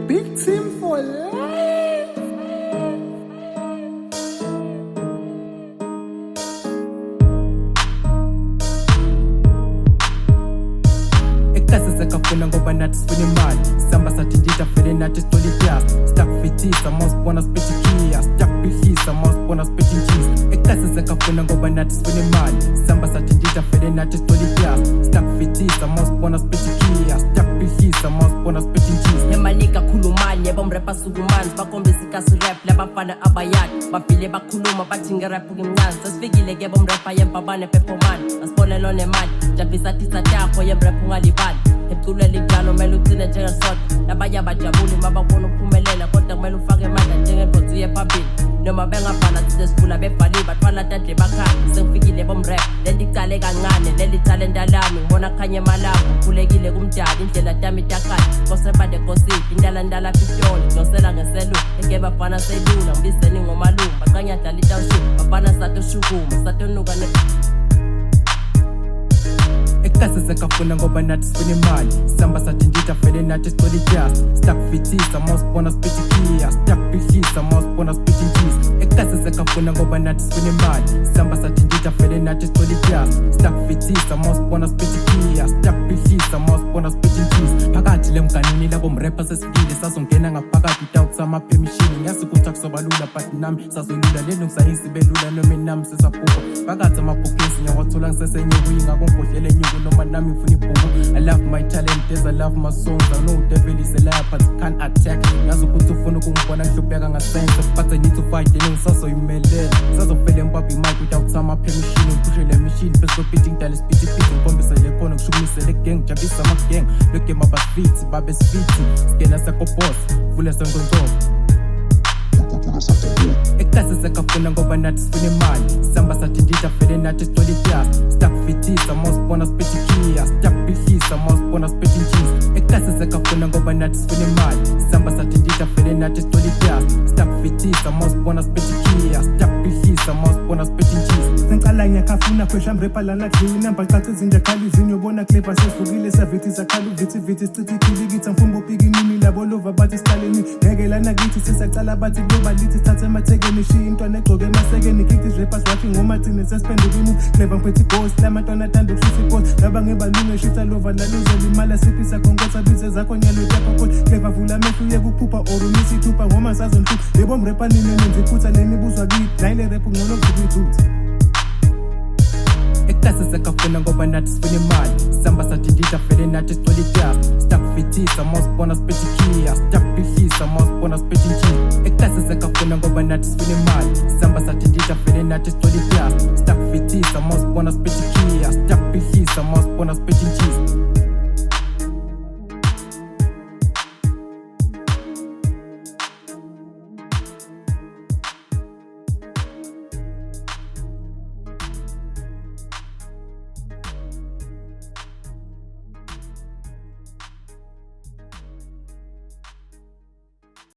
Big team for life. Ekasi sekafuna ngoba nathi sifuna imali. Samba sathi nditafele nathi sithola ityasi. Sitakufithisa mawusibona siphethe ikhiya. Sitakubhihisa mawusibona siphethe intshisi. Ekasi sekafuna ngoba nathi sifuna imali. Samba sathi nditafele nathi sithola ityasi. Sitakufithisa mawusibona siphethe ikhiya. Sitakubhihisa mawusibona siphethe intshisi. Nemali kakhulumani yebo mrapa sukumani bakhombisa ikasi rap labafana abayani bafile bakhuluma bathi ngerap ngimncane sesifikile ke bomrapa yempabane performance asibonelo nemali jabisa tisatako yemrap ungalibali eculela ijalo mele ucine njengesodwa labanye abajabuli mababona uphumelela kodwa kumele ufake imandla njengebhotsi yephambili noma bengabhala sisesivula bebhali bathwala tadle bakhani sengifikile bomrap lento icale kancane leli talenta lami ngibona khanye emalabo ukhulekile kumdali indlela tami itakala kosebade kosiphi indala pitoli nosela ngeselu eke bafana selula ngibizeni ngomalungu baqanya dala itawushini bafana sato shukuma sato nuka Ekasi sekafuna ngoba nathi sifuna imali. Samba sathi nditafele nathi sithola ityasi. Sitakufithisa mawusibona siphethe ikhiya. Sitakubhihisa mawusibona siphethe intshisi. Ekasi sekafuna ngoba nathi sifuna imali. Samba sathi nditafele nathi sithola ityasi. Sitakufithisa mawusibona siphethe ikhiya. Sitakubhihisa mawusibona siphethe intshisi. Phakathi lemganini labo mrapa sesifikile sazongena ngaphakathi without sama-permission. Ngiyazi ukuthi akusobalula but nami sazolula lelo ngisayisi belula noma nami sesabhubha. Phakathi amabhokisi ngiyawathola ngisesenye kuyinga kongodlela enyuku noma nami ngifuna ibhuku. I love my talent, yes I love my songs. I know devil is a liar but can't attack. Ngiyazi ukuthi ufuna ukungibona ngihlupheka ngasense but I need to fight then ngisazoyimelela. Sazofela empaphi mic without sama-permission. Ngipushe le machine bese kophithi ngidala isiphithi ngikhombise le khono ngishukumise le gang jabisa ama-gang. Lo game abasifithi babe sifithi sigena sekobhosa vule senkonzozo. Ekasi sekafuna ngoba nathi sifuna imali. Samba sathi nditafele nathi sithola ityasi. Sitakufithisa mawusibona siphethe ikhiya. Sitakubhihisa mawusibona siphethe intshisi. Ekasi sekafuna ngoba nathi sifuna imali. Samba sathi nditafele nathi sithola ityasi. Sitakufithisa mawusibona siphethe ikhiya. Sitakubhihisa mawusibona siphethe intshisi. Sengicala ngiyakhafuna khwesha mrepa lana kudliwa inamba caca izinja khala izinyo bona klepa sesivukile savithi sakhala uvithi sichithi ikhilikithi angifuna bopika inini labo lova bathi siqaleni ngeke lana kithi sesacala bathi kuyoba lithi sithathe emathekeni shiya intwana egcoke emasekeni kithi rappers wathi ngomathini sespendele imuvi clever ngiphethe ighost lamantwana athanda ukushisa ipost laba ngebalungu eshisa lova laluzolimala siphisa konkosa bize zakho nyalo tyapha kodwa clever vula amehlo uye kuphupha or umisa ithupha ngoma sazonhlupha yebo mrepa nini nenza iphutha leni ibuzwa kithi nayile rap ngcono kudlula ithutha. Ekasi sekafuna ngoba nathi sifuna imali. Samba sathi nditafele nathi sithola ityasi. Sitakufithisa mawusibona siphethe ikhiya. Sitakubhihisa mawusibona siphethe intshisi. Ekasi sekafuna ngoba nathi sifuna imali. Samba sathi nditafele nathi sithola ityasi. Sitakufithisa mawusibona siphethe ikhiya. Sitakubhihisa mawusibona siphethe intshisi.